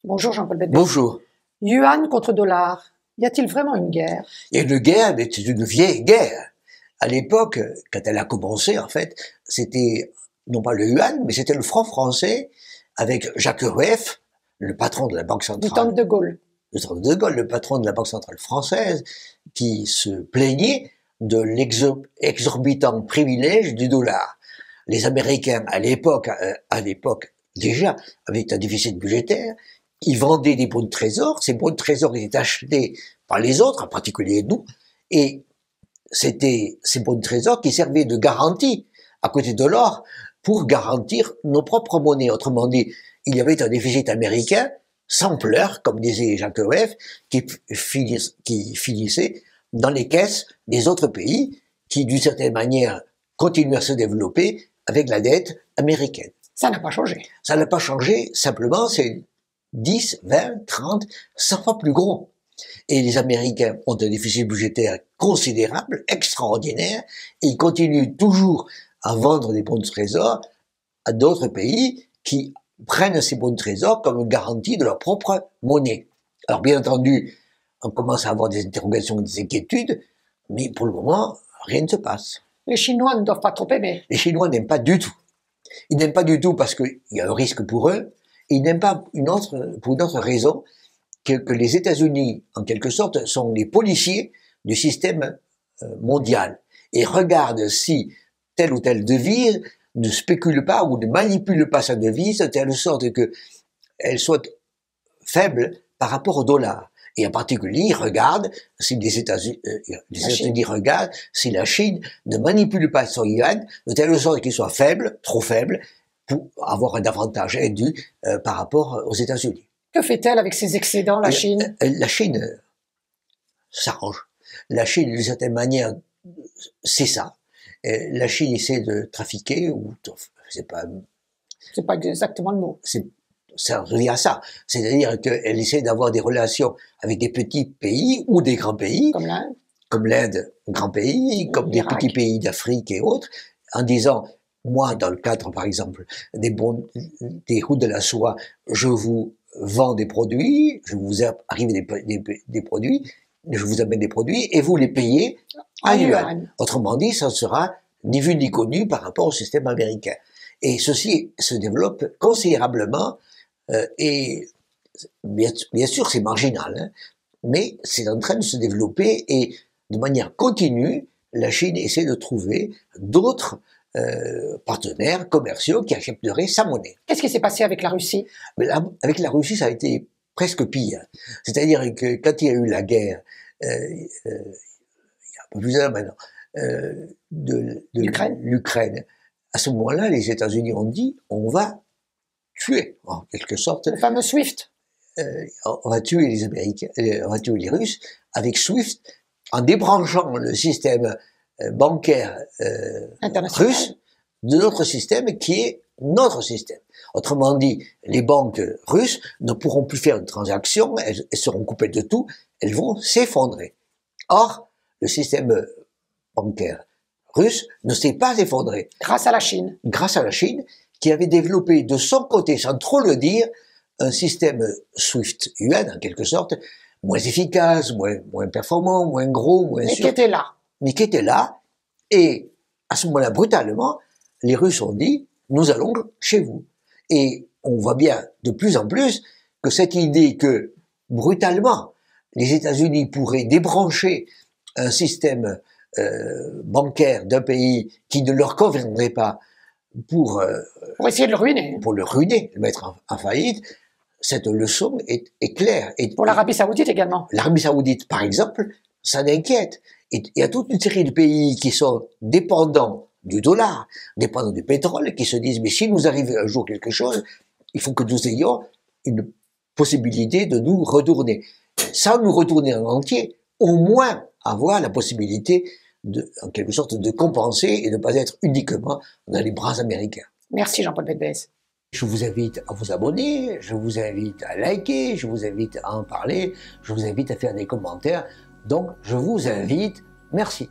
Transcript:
Bonjour Jean-Paul Bedbès. Bonjour. Yuan contre dollar, y a-t-il vraiment une guerre? Il y a une guerre, mais c'est une vieille guerre. À l'époque, quand elle a commencé, en fait, c'était non pas le yuan, mais c'était le franc français avec Jacques Rueff, le patron de la Banque centrale. Du temps de Gaulle. Le temps de Gaulle, le patron de la Banque centrale française, qui se plaignait de l'exorbitant privilège du dollar. Les Américains, à l'époque déjà, avec un déficit budgétaire, ils vendaient des bons de trésor. Ces bons de trésor étaient achetés par les autres, en particulier nous, et c'était ces bons de trésor qui servaient de garantie à côté de l'or pour garantir nos propres monnaies. Autrement dit, il y avait un déficit américain sans pleurs, comme disait Jacques Rueff, qui finissait dans les caisses des autres pays qui, d'une certaine manière, continuaient à se développer avec la dette américaine. Ça n'a pas changé. Ça n'a pas changé, simplement c'est 10, 20, 30, 100 fois plus gros. Et les Américains ont un déficit budgétaire considérable, extraordinaire, et ils continuent toujours à vendre des bons de trésor à d'autres pays qui prennent ces bons de trésor comme garantie de leur propre monnaie. Alors bien entendu, on commence à avoir des interrogations et des inquiétudes, mais pour le moment, rien ne se passe. Les Chinois ne doivent pas trop aimer. Les Chinois n'aiment pas du tout. Ils n'aiment pas du tout parce qu'il y a un risque pour eux, et ils n'aiment pas pour une autre raison, que les États-Unis, en quelque sorte, sont les policiers du système mondial et regardent si telle ou telle devise ne spécule pas ou ne manipule pas sa devise de telle sorte qu'elle soit faible par rapport au dollar. Et en particulier, ils regardent si les États-Unis regardent si la Chine ne manipule pas son yuan de telle sorte qu'il soit faible, trop faible, pour avoir un avantage indu par rapport aux États-Unis. Que fait-elle avec ses excédents, la Chine? La Chine s'arrange. La Chine, d'une certaine manière, c'est ça. La Chine essaie de trafiquer, ou c'est pas exactement le mot. Ça revient à ça. C'est-à-dire qu'elle essaie d'avoir des relations avec des petits pays ou des grands pays. Comme l'Inde. Comme l'Inde, grand pays, comme des petits pays d'Afrique et autres, en disant, moi, dans le cadre, par exemple, des routes de la soie, je vous vends des produits, je vous arrive des produits, je vous amène des produits, et vous les payez en yuan. Autrement dit, ça ne sera ni vu ni connu par rapport au système américain. Et ceci se développe considérablement, et bien sûr c'est marginal, hein, mais c'est en train de se développer, et de manière continue, la Chine essaie de trouver d'autres partenaires commerciaux qui accepteraient sa monnaie. Qu'est-ce qui s'est passé avec la Russie? Avec la Russie, ça a été presque pire. C'est-à-dire que quand il y a eu la guerre, il y a un peu plus d'un maintenant, de l'Ukraine, à ce moment-là, les États-Unis ont dit, on va tuer, en quelque sorte. Le fameux SWIFT. On va tuer les Américains, on va tuer les Russes avec SWIFT, en débranchant le système bancaire russe de notre système qui est notre système. Autrement dit, les banques russes ne pourront plus faire de transactions, elles seront coupées de tout, elles vont s'effondrer. Or, le système bancaire russe ne s'est pas effondré. Grâce à la Chine. Grâce à la Chine, qui avait développé de son côté, sans trop le dire, un système SWIFT yuan, en quelque sorte, moins efficace, moins performant, moins gros, moins sûr. Mais qui était là. Mais qui était là, et à ce moment-là, brutalement, les Russes ont dit, nous allons chez vous. Et on voit bien de plus en plus que cette idée que, brutalement, les États-Unis pourraient débrancher un système bancaire d'un pays qui ne leur conviendrait pas pour essayer de le ruiner. Pour le ruiner, le mettre en faillite, cette leçon est claire. Et pour l'Arabie Saoudite également. L'Arabie Saoudite, par exemple, ça l'inquiète. Et il y a toute une série de pays qui sont dépendants du dollar, dépendants du pétrole, qui se disent, mais si nous arrive un jour quelque chose, il faut que nous ayons une possibilité de nous retourner. Sans nous retourner en entier, au moins avoir la possibilité en quelque sorte, de compenser et de ne pas être uniquement dans les bras américains. Merci Jean-Paul Bedbès. Je vous invite à vous abonner, je vous invite à liker, je vous invite à en parler, je vous invite à faire des commentaires. Donc, je vous invite. Merci.